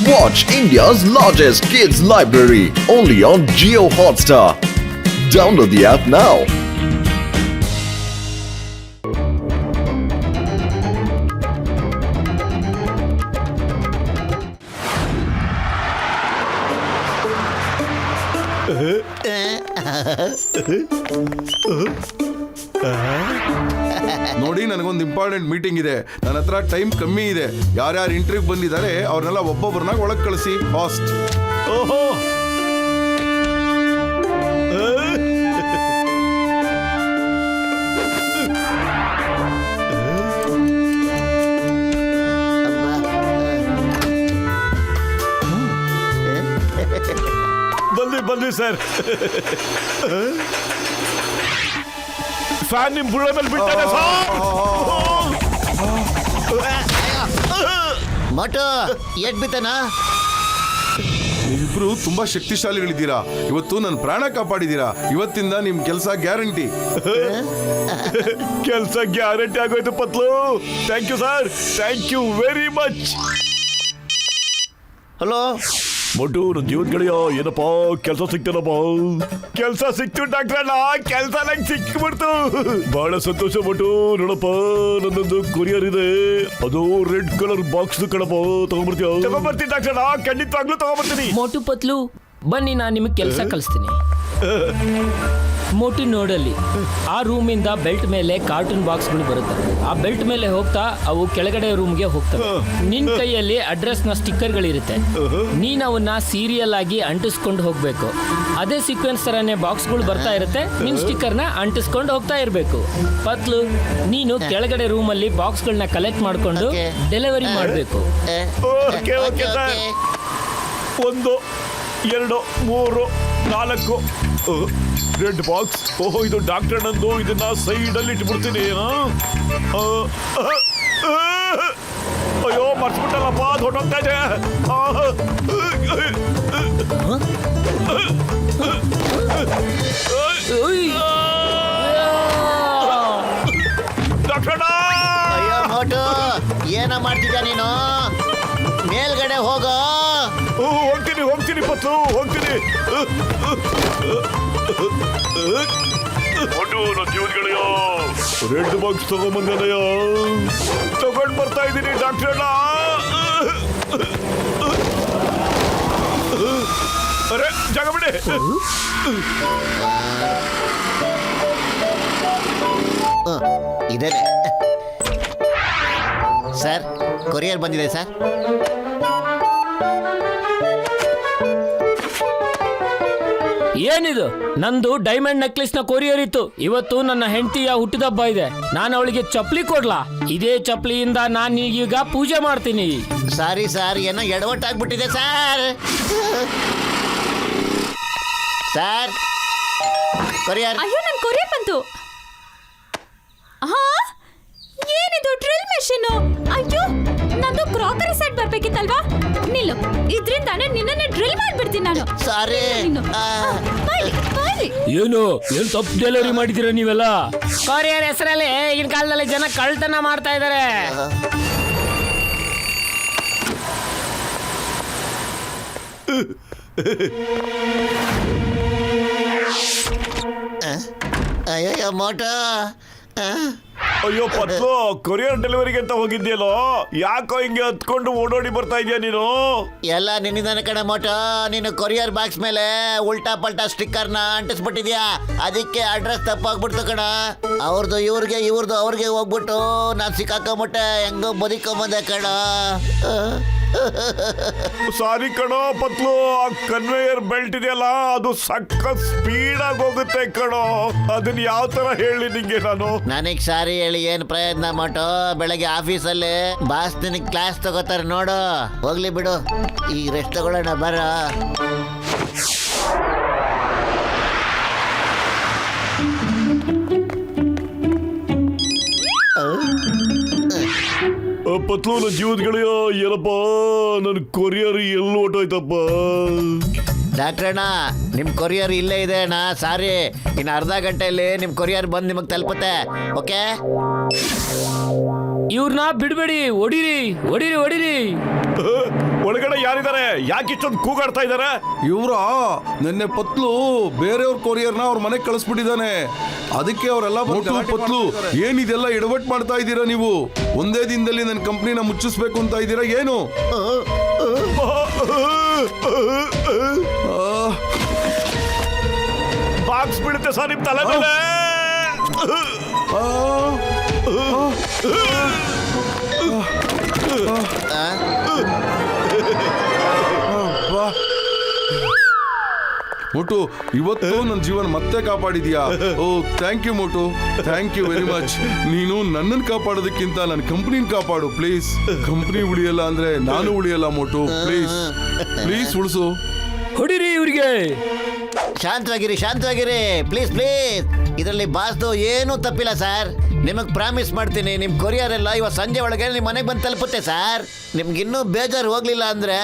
Watch India's largest kids library only on Jio Hotstar. Download the app now. ನೋಡಿ, ನನಗೊಂದು important meeting ಇದೆ. ನನ್ನ ಹತ್ರ ಟೈಮ್ ಕಮ್ಮಿ ಇದೆ. ಯಾರ್ಯಾರು ಇಂಟರ್ವ್ಯೂ ಬಂದಿದ್ದಾರೆ ಅವ್ರನ್ನೆಲ್ಲ ಒಬ್ಬೊಬ್ಬರನ್ನ ಒಳಗೆ ಕಳಿಸಿ ಫಾಸ್ಟ್. ಓಹೋ, ಬನ್ನಿ ಸರ್. ಫ್ಯಾನ್ ನಿಮ್ ಬುಳ್ಳ ಮೇಲೆ ಬಿಡ್ತಾನೆ ಸರ್. ಮಟು ಎಟ್ ಬಿತ್ತನ? ನೀವಿಬ್ರು ತುಂಬಾ ಶಕ್ತಿಶಾಲಿಗಳಿದ್ದೀರಾ. ಇವತ್ತು ನನ್ನ ಪ್ರಾಣ ಕಾಪಾಡಿದ್ದೀರಾ. ಇವತ್ತಿಂದ ನಿಮ್ ಕೆಲಸ ಗ್ಯಾರಂಟಿ. ಕೆಲಸ ಗ್ಯಾರಂಟಿ ಆಗೋಯ್ತು Patlu. Thank you sir, thank you very much. Hello Motu, ನನ್ನ ಜೀವದ ಗೆಳೆಯ, ಏನಪ್ಪ ಕೆಲಸ ಸಿಕ್ತೇನಪ್ಪ? ಕೆಲಸ ಸಿಕ್ತು ಡಾಕ್ಟ್ರಣ್ಣ, ಕೆಲಸ ನಂಗೆ ಸಿಕ್ಬಿಡ್ತು. ಬಹಳ ಸಂತೋಷ ಮೊಟ್ಟು. ನೋಡಪ್ಪ, ನನ್ನೊಂದು ಕೊರಿಯರ್ ಇದೆ. ಅದು ರೆಡ್ ಕಲರ್ ಬಾಕ್ಸ್ ಕಣಪ್ಪ. ತಗೊಂಡ್ಬರ್ತೀನಿ ಡಾಕ್ಟ್ರಣ್ಣ, ಖಂಡಿತವಾಗ್ಲೂ ತಗೊಂಡ್ಬರ್ತೀನಿ. ಮೋಟು ಪತ್ಲು, ಬನ್ನಿ ನಾನು ನಿಮಗೆ ಕೆಲಸ ಕಲಿಸ್ತೀನಿ. ಮೋಟು ನೋಡಲ್ಲಿ, ಆ ರೂಮಿಂದ ಬೆಲ್ಟ್ ಮೇಲೆ ಕಾರ್ಟೂನ್ ಬಾಕ್ಸ್ಗಳು ಬರುತ್ತೆ. ಆ ಬೆಲ್ಟ್ ಮೇಲೆ ಹೋಗ್ತಾ ಅವು ಕೆಳಗಡೆ ರೂಮ್ಗೆ ಹೋಗ್ತವೆ. ನಿನ್ ಕೈಯಲ್ಲಿ ಅಡ್ರೆಸ್ನ ಸ್ಟಿಕ್ಕರ್ಗಳಿರುತ್ತೆ. ನೀನ್ ಅವನ್ನ ಸೀರಿಯಲ್ ಆಗಿ ಅಂಟಿಸ್ಕೊಂಡು ಹೋಗ್ಬೇಕು. ಅದೇ ಸೀಕ್ವೆನ್ಸ್ ತರನೇ ಬಾಕ್ಸ್ಗಳು ಬರ್ತಾ ಇರುತ್ತೆ. ನಿನ್ ಸ್ಟಿಕ್ಕರ್ನ ಅಂಟಿಸ್ಕೊಂಡು ಹೋಗ್ತಾ ಇರ್ಬೇಕು. ಪತ್ಲು, ನೀನು ಕೆಳಗಡೆ ರೂಮಲ್ಲಿ ಬಾಕ್ಸ್ಗಳನ್ನ ಕಲೆಕ್ಟ್ ಮಾಡ್ಕೊಂಡು ಡೆಲಿವರಿ ಮಾಡಬೇಕು. Okay okay sir. 1 2 3 4 red box. ಓಹೋ, ಇದು ಡಾಕ್ಟರ್ ನಂದು. ಇದನ್ನ ಸೈಡ್ ಅಲ್ಲಿ ಇಟ್ಬಿಡ್ತೀನಿ. ಅಯ್ಯೋ, ಮರ್ಸ್ಬಿಟ್ಟಲ್ಲಪ್ಪ, ಹೊಟ್ಟೋಗ್ತಾ ಇದೆ. ಡಾಕ್ಟರ್, ಅಯ್ಯೋ ಮೋಟು, ಏನ ಮಾಡ್ತಿದ್ಯಾ ನೀನು? ಮೇಲ್ಗಡೆ ಹೋಗೋ. ಹೋಗ್ತೀನಿ ಪತ್ತು, ಹೋಗ್ತೀನಿ. ರೆಡ್ ಬಾಕ್ಸ್ ತಗೊಂಬಂದನಯ್ಯ, ತಗೊಂಡ್ ಬರ್ತಾ ಇದ್ದೀನಿ ಡಾಕ್ಟರ್. ಅರೆ, ಜಾಗ ಬಿಡಿ. ಇದೇನೆ ಸರ್, ಕೊರಿಯರ್ ಬಂದಿದೆ ಸರ್. ಏನಿದು? ನಂದು ಡೈಮಂಡ್ ನೆಕ್ಲೆಸ್ ನ ಕೊರಿಯರ್ ಇತ್ತು. ಇವತ್ತು ನನ್ನ ಹೆಂಡತಿಯ ಹುಟ್ಟಿದಬ್ಬ ಇದೆ. ನಾನು ಅವಳಿಗೆ ಚಪ್ಪಲಿ ಕೊಡ್ಲಾ? ಇದೇ ಚಪ್ಪಲಿಯಿಂದ ನಾನು ಈಗ ಪೂಜೆ ಮಾಡ್ತೀನಿ. ಸಾರಿ ಸರ್, ಏನೋ ಎಡವಟ್ಟಾಗ್ಬಿಟ್ಟಿದೆ ಸರ್. Sir, courier. ಅಯ್ಯೋ, ನನ್ ಕೊರಿಯರ್ ಬಂತು. ಏನಿದು ಡ್ರಿಲ್ ಮೆಷಿನ್? ಅಯ್ಯೋ, ನಂದು ಕ್ರಾಕರಿ ಸೆಟ್ ಬರ್ಬೇಕಿತ್ತಲ್ವಾ? ನಿಲ್ಲು, ಇದ್ರಿಂದಾನೆ ನಿನ್ನನ್ನೇ ಡ್ರಿಲ್ ಮಾಡ್ಬಿಡ್ತೀನಿ ನಾನು. ಸಾರಿ. ಏನು ತಪ್ಪು ಡೆಲಿವರಿ ಮಾಡಿದ್ದೀರಾ ನೀವೆಲ್ಲ? ಕೊರಿಯರ್ ಹೆಸರಲ್ಲಿ ಈಗಿನ ಕಾಲದಲ್ಲಿ ಜನ ಕಳ್ತನ ಮಾಡ್ತಾ ಇದ್ದಾರೆ. ಅಯ್ಯೋ ಮೋಟೋ. ಅಯ್ಯೋ ಪತ್ಲು, ಕೊರಿಯರ್ ಡೆಲಿವರಿಗೆ ಅಂತ ಹೋಗಿದ್ಯಲ್ಲೋ, ಯಾಕೋ ಹಿಂಗೆ ಹತ್ಕೊಂಡು ಓಡೋಡಿ ಬರ್ತಾ ಇದೆಯಾ ನೀನು? ಎಲ್ಲ ನಿನ್ನಿಂದಾನೆ ಕಣ ಮೋಟೋ. ನೀನು ಕೊರಿಯರ್ ಬಾಕ್ಸ್ ಮೇಲೆ ಉಲ್ಟಾ ಪಲ್ಟಾ ಸ್ಟಿಕ್ಕರ್ನ ಅಂಟಿಸ್ಬಿಟ್ಟಿದ್ಯಾ. ಅದಕ್ಕೆ ಅಡ್ರೆಸ್ ತಪ್ಪಾಗ್ಬಿಡ್ತು ಕಣ. ಅವ್ರದ್ದು ಇವ್ರಿಗೆ, ಇವ್ರದ್ದು ಅವ್ರಿಗೆ ಹೋಗ್ಬಿಟ್ಟು ನಾನು ಸಿಕ್ಕಾಕೊಂಬಿಟ್ಟೆ. ಹೆಂಗೋ ಬದುಕೊಂಬಂದೆ ಕಣ. ಸಾರಿ ಕಣೋ ಪತ್ಲು, ಆ ಕನ್ವೇಯರ್ ಬೆಲ್ಟ್ ಇದೆಯಲ್ಲ, ಅದು ಸಖತ್ ಸ್ಪೀಡ್ ಆಗಿ ಹೋಗುತ್ತೆ ಕಣೋ. ಅದನ್ನ ಯಾವ ತರ ಹೇಳಿ ನಿಂಗೆ ನಾನು? ನನಗ್ ಸಾರಿ ಹೇಳಿ ಏನ್ ಪ್ರಯತ್ನ ಮೋಟೋ? ಬೆಳಗ್ಗೆ ಆಫೀಸಲ್ಲಿ ಬಾಸ್ ನಿನಗೆ ಕ್ಲಾಸ್ ತಗೋತಾರೆ ನೋಡು. ಹೋಗ್ಲಿ ಬಿಡು, ಈಗ ರೆಸ್ಟ್ ತಗೊಳ್ಳೋಣ ಬರ. ಪತ್ಲು, ನನ್ನ ಜೀವದ ಗೆಳೆಯ, ಏನಪ್ಪ ನನ್ನ ಕೊರಿಯರ್ ಎಲ್ಲಿ ಹೊಟ್ಟೋಯ್ತಪ್ಪ? ಡಾಕ್ಟ್ರಣ್ಣ, ನಿಮ್ಮ ಕೊರಿಯರ್ ಇಲ್ಲೇ ಇದೆ ಅಣ್ಣ. ಸಾರಿ, ಇನ್ನು ಅರ್ಧ ಗಂಟೆಯಲ್ಲಿ ನಿಮ್ಮ ಕೊರಿಯರ್ ಬಂದು ನಿಮಗೆ ತಲುಪುತ್ತೆ. ಓಕೆ? ಇವ್ರನ್ನ ಬಿಡಬೇಡಿ, ಹೊಡಿರಿ ಹೊಡಿರಿ ಹೊಡಿರಿ. ಒಳಗಡೆ ಯಾರಿದ್ದಾರೆ? ಯಾಕೆ ಇಷ್ಟೊಂದು ಕೂಗಾಡ್ತಾ ಇದಾರೆ? ಇವ್ರ ನಿನ್ನೆ ಪತ್ಲು ಬೇರೆಯವ್ರ ಕೊರಿಯರ್ನ ಅವ್ರ ಮನೆಗೆ ಕಳಿಸ್ಬಿಟ್ಟಿದ್ದಾನೆ. ಅದಕ್ಕೆ ಅವರೆಲ್ಲ ಪತ್ಲು ಏನಿದೆಲ್ಲ ಎಡವಟ್ ಮಾಡ್ತಾ ಇದ್ದೀರಾ ನೀವು? ಒಂದೇ ದಿನದಲ್ಲಿ ನನ್ನ ಕಂಪ್ನಿನ ಮುಚ್ಚಿಸ್ಬೇಕು ಅಂತ ಇದ್ದೀರಾ ಏನು? ಬಾಕ್ಸ್ ಬಿಡುತ್ತೆ ಸರ್ ನಿಮ್ ತಲೆ ಮೇಲೆ. ಮೋಟು, ಇವತ್ತು ನನ್ನ ಜೀವನ ಮತ್ತೆ ಕಾಪಾಡಿದ್ಯಾ. Oh thank you Motu, thank you very much. ನೀನು ನನ್ನನ್ನು ಕಾಪಾಡೋದಕ್ಕಿಂತ ನನ್ನ ಕಂಪ್ನಿನ ಕಾಪಾಡು ಪ್ಲೀಸ್. ಕಂಪ್ನಿ ಉಳಿಯಲ್ಲ ಅಂದ್ರೆ ನಾನು ಉಳಿಯಲ್ಲ ಮೋಟು. Please please ಉಳಿಸು. ಹೊಡಿರಿ ಇವ್ರಿಗೆ. ಶಾಂತವಾಗಿರಿ ಪ್ಲೀಸ್ ಪ್ಲೀಸ್. ಇದರಲ್ಲಿ ಬಾಸ್ದು ಏನೂ ತಪ್ಪಿಲ್ಲ ಸರ್. ನಿಮಗೆ ಪ್ರಾಮಿಸ್ ಮಾಡ್ತೀನಿ, ನಿಮ್ಮ ಕೊರಿಯರ್ ಎಲ್ಲ ಇವತ್ತು ಸಂಜೆ ಒಳಗೆ ನಿಮ್ಮ ಮನೆಗೆ ಬಂದು ತಲುಪುತ್ತೆ ಸರ್. ನಿಮ್ಗೆ ಇನ್ನೂ ಬೇಜಾರು ಹೋಗ್ಲಿಲ್ಲ ಅಂದ್ರೆ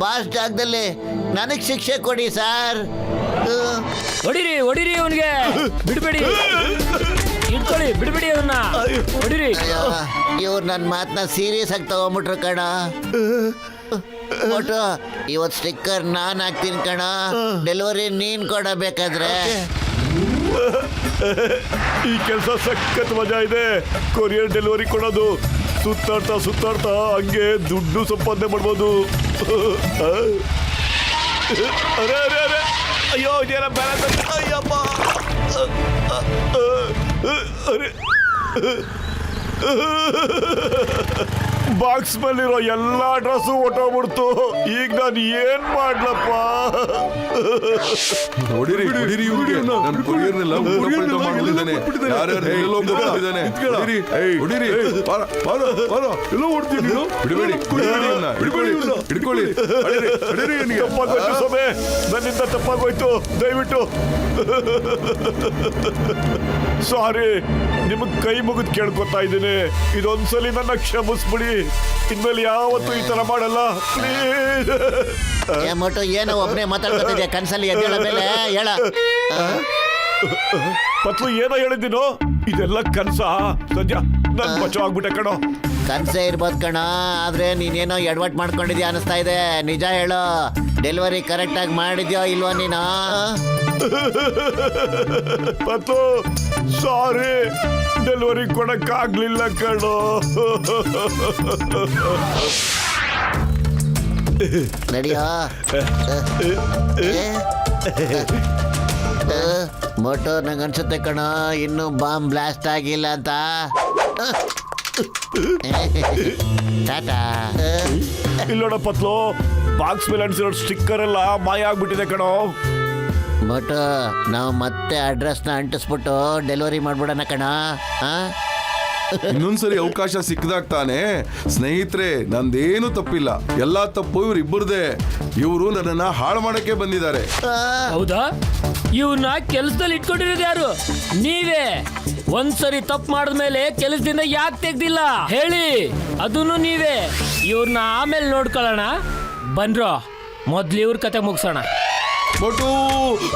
ಬಾಸ್ ಜಾಗದಲ್ಲಿ ನನಗೆ ಶಿಕ್ಷೆ ಕೊಡಿ ಸರ್. ಹೊಡಿರಿ ಅವನಿಗೆ. ಬಿಡ್ಬೇಡಿ, ಇಟ್ಕೊಳ್ಳಿ, ಬಿಡ್ಬೇಡಿ ಅವನ್ನ. ಹೊಡಿರಿ. ಇವ್ರು ನನ್ನ ಮಾತನ್ನ ಸೀರಿಯಸ್ ಆಗಿ ತಗೊಂಬಿಟ್ರು ಕಣ. ಒಟ್ಟು ಇವತ್ತು ಸ್ಟಿಕ್ಕರ್ ನಾನು ಹಾಕ್ತೀನಿ ಕಣ, ಡೆಲಿವರಿ ನೀನ್ ಕೊಡಬೇಕಾದ್ರೆ. ಈ ಕೆಲಸ ಸಖತ್ ಮಜಾ ಇದೆ. ಕೊರಿಯರ್ ಡೆಲಿವರಿ ಕೊಡೋದು, ಸುತ್ತಾಡ್ತಾ ಹಂಗೆ ದುಡ್ಡು ಸಂಪಾದನೆ ಮಾಡ್ಬೋದು. ಅರೆ ಅಯ್ಯೋ, ಇದೇನ ಬ್ಯಾಲೆನ್ಸ್? ಅಯ್ಯಪ್ಪ, ಅರೆ ಬಾಕ್ಸ್ ಮೇಲಿರೋ ಎಲ್ಲಾ ಡ್ರೆಸ್ಸು ಹೊಟ್ಟೋಗ್ಬಿಡ್ತು. ಈಗ ನಾನು ಏನ್ ಮಾಡ್ಲಪ್ಪ? ಹೊಡಿರಿ ಇವ್ರಿಗೆ. ನನ್ನ ಕೊರಿಯರ್ನೆಲ್ಲ ಉಲ್ಟಾ ಮಾಡ್ಬಿಟ್ಟಿದ್ದಾನೆ. ಯಾರ್ಯಾರು ಎಲ್ಲೋ ಹೋಗ್ಬಿಟ್ಟಿದ್ದಾನೆ. ಹೊಡಿರಿ. ಎಲ್ಲ ಹೊಡ್ತೀನಿ. ಬಿಡಬೇಡಿ, ಹಿಡ್ಕೊಳ್ಳಿ. ತಪ್ಪಾಗೋಯ್ತು ಸೊಮೆ, ನನ್ನಿಂದ ತಪ್ಪಾಗೋಯ್ತು. ದಯವಿಟ್ಟು ಸಾರಿ, ನಿಮಗ್ ಕೈ ಮುಗಿದು ಕೇಳ್ಕೊತಾ ಇದ್ದೀನಿ. ಇದೊಂದ್ಸಲಿ ನನ್ನ ಕ್ಷಮಿಸ್ಬಿಡಿ. ಇನ್ಮೇಲೆ ಯಾವತ್ತೂ ಈ ತರ ಮಾಡಲ್ಲ ಪ್ಲೀಸ್. ಮೋಟು ಏನೋ ಒಬ್ಬನೇ ಮಾತಾಡ್ಕೊತಿದ್ಯಾ ಕನ್ಸಲ್ಲಿ? ಎದ್ದೇಳ ಮೇಲೆ ಹೇಳ. ಪತ್ಲು ಏನೋ ಹೇಳಿದ್ದೀನೋ, ಇದೆಲ್ಲ ಕನ್ಸ. ಸದ್ಯ ನನ್ ಬಚಾವ್ ಆಗ್ಬಿಟ್ಟೆ ಕಣೋ. ಕನ್ಸೇ ಇರ್ಬೋದು ಕಣ, ಆದ್ರೆ ನೀನೇನೋ ಎಡವಟ್ ಮಾಡ್ಕೊಂಡಿದ್ಯಾ ಅನಿಸ್ತಾ ಇದೆ. ನಿಜ ಹೇಳು, ಡೆಲಿವರಿ ಕರೆಕ್ಟ್ ಆಗಿ ಮಾಡಿದ್ಯೋ ಇಲ್ವೋ ನೀನು? ಪತ್ತು ಸಾರಿ, ಡೆಲಿವರಿ ಕೊಡಕ್ಕಾಗ್ಲಿಲ್ಲ ಕಣೋ. ನಡಿಯೋ. ಮೋಟು, ನಂಗೆ ಅನ್ಸುತ್ತೆ ಕಣ ಇನ್ನು ಬಾಂಬ್ ಬ್ಲಾಸ್ಟ್ ಆಗಿಲ್ಲ ಅಂತ. ಟಾಟಾ. ಇಲ್ಲೋಡ ಪತ್ಲು, ಬಾಕ್ಸ್ ಮೇಲೆ ಅಂಟಿಸಿರೋ ಸ್ಟಿಕ್ಕರ್ ಎಲ್ಲ ಮಾಯ ಆಗ್ಬಿಟ್ಟಿದೆ ಕಣೋ. ಬಟ್ ನಾವು ಮತ್ತೆ ಅಡ್ರೆಸ್ನ ಅಂಟಿಸ್ಬಿಟ್ಟು ಡೆಲಿವರಿ ಮಾಡ್ಬಿಡೋಣ ಕಣ. ಇನ್ನೊಂದ್ಸರಿ ಅವಕಾಶ ಸಿಕ್ಕದಾಗ ತಾನೆ. ಸ್ನೇಹಿತರೆ, ನಂದೇನು ತಪ್ಪಿಲ್ಲ, ಎಲ್ಲಾ ತಪ್ಪು ಇವ್ರಿಬ್ಬರದೇ. ಇವರು ನನ್ನನ್ನ ಹಾಳು ಮಾಡಕ್ಕೆ ಬಂದಿದ್ದಾರೆ. ಹೌದಾ? ಇವ್ನ ಕೆಲ್ಸದಲ್ಲಿ ಇಟ್ಕೊಂಡಿರೋದು ಯಾರು? ನೀವೇ. ಒಂದ್ಸರಿ ತಪ್ಪು ಮಾಡಿದ್ಮೇಲೆ ಕೆಲಸದಿಂದ ಯಾಕೆ ತೆಗ್ದಿಲ್ಲ ಹೇಳಿ? ಅದನ್ನು ನೀವೇ. ಇವ್ರನ್ನ ಆಮೇಲೆ ನೋಡ್ಕೊಳ್ಳೋಣ. ಬನ್ರೋ, ಮೊದ್ಲು ಇವ್ರ ಕತೆ ಮುಗಿಸೋಣ. ಮೋಟು,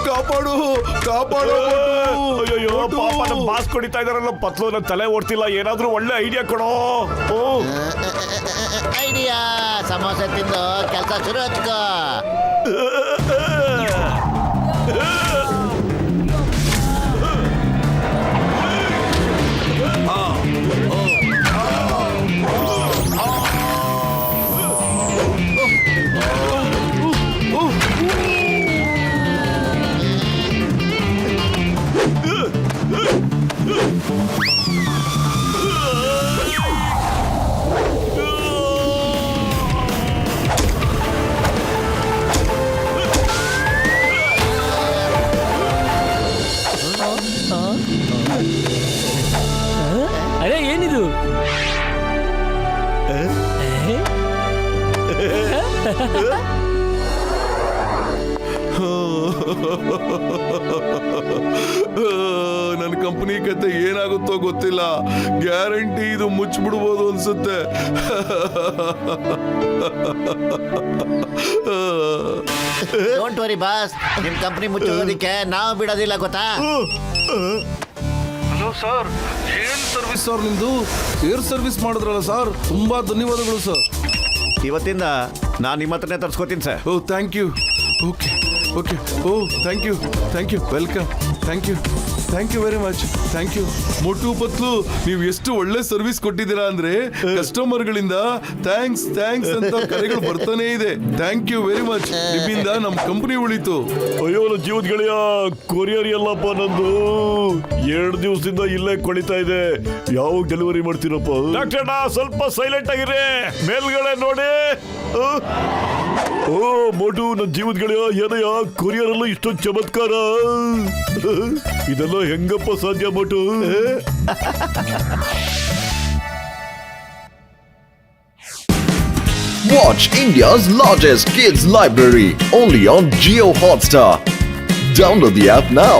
ಕಾಪಾಡು. ಅಯ್ಯೋ ಪಾಪ, ನಮ್ಮ ಬಾಸ್ ಕೊಡಿತಾ ಇದಾರಲ್ಲ ಪತ್ಲು, ನನ್ನ ತಲೆ ಓಡ್ತಿಲ್ಲ. ಏನಾದ್ರೂ ಒಳ್ಳೆ ಐಡಿಯಾ ಕೊಡೋ. ಐಡಿಯಾ? ಸಮೋಸೆ ತಿಂದು ಕೆಲಸ ಶುರು ಹಚ್ಕೋ. ಅರೆ ಏನಿದು? ನನ್ನ ಕಂಪನಿ ಕತೆ ಏನಾಗುತ್ತೋ ಗೊತ್ತಿಲ್ಲ. ಗ್ಯಾರಂಟಿ ಇದು ಮುಚ್ಚಿಬಿಡ್ಬೋದು ಅನ್ಸುತ್ತೆ. ಡೋಂಟ್ ವರಿ ಬಾಸ್, ನಿಮ್ ಕಂಪ್ನಿ ಮುಚ್ಚೋದಕ್ಕೆ ನಾವು ಬಿಡೋದಿಲ್ಲ ಗೊತ್ತಾ? ಹಲೋ ಸರ್, ಏನ್ ಸರ್ವಿಸ್ ಸರ್ ನಿಮ್ದು? ಏರ್ ಸರ್ವಿಸ್ ಮಾಡಿದ್ರಲ್ಲ ಸರ್, ತುಂಬಾ ಧನ್ಯವಾದಗಳು ಸರ್. ಇವತ್ತಿಂದ ನಾನು ನಿಮ್ಮ ಹತ್ರನೇ ತರ್ಸ್ಕೊತೀನಿ sir. Oh thank you. Okay okay. Oh thank you welcome. Thank you very much. Thank you Motu Patlu, ನೀವು ಎಷ್ಟು ಒಳ್ಳೆ ಸರ್ವಿಸ್ ಕೊಟ್ಟಿದ್ದೀರಾ ಅಂದ್ರೆ ಕಸ್ಟಮರ್ಗಳಿಂದ ಥ್ಯಾಂಕ್ಸ್ ಅಂತ ಕರೆಗಳು ಬರ್ತಾನೆ ಇದೆ. Thank you very much. ನಿಮ್ಮಿಂದ ನಮ್ಮ ಕಂಪನಿ ಉಳಿತು. ಅಯ್ಯೋ ನನ್ನ ಜೀವದ ಗೆಳೆಯ, ಕೊರಿಯರ್ ಎಲ್ಲಪ್ಪ ನಂದು 2 ದಿವಸದಿಂದ ಇಲ್ಲೇ ಕೊಳಿತಾ ಇದೆ. ಯಾವಾಗ ಡೆಲಿವರಿ ಮಾಡ್ತೀರಪ್ಪ? ಡಾಕ್ಟರ್ ಸ್ವಲ್ಪ ಸೈಲೆಂಟ್ ಆಗಿರಿ, ಮೇಲ್ಗಡೆ ನೋಡಿ. ಓ ಮೋಟು, ನನ್ನ ಜೀವದ ಗೆಳೆಯ, ಏನಯ್ಯ ಕೊರಿಯರ್ ಅಲ್ಲ ಇಷ್ಟೊಂದು ಚಮತ್ಕಾರ? ಇದೆಲ್ಲ ಹೆಂಗಪ್ಪ ಸಾಧ್ಯ ಮೋಟು? Watch India's largest kids library only on Geo Hotstar. Download the app now.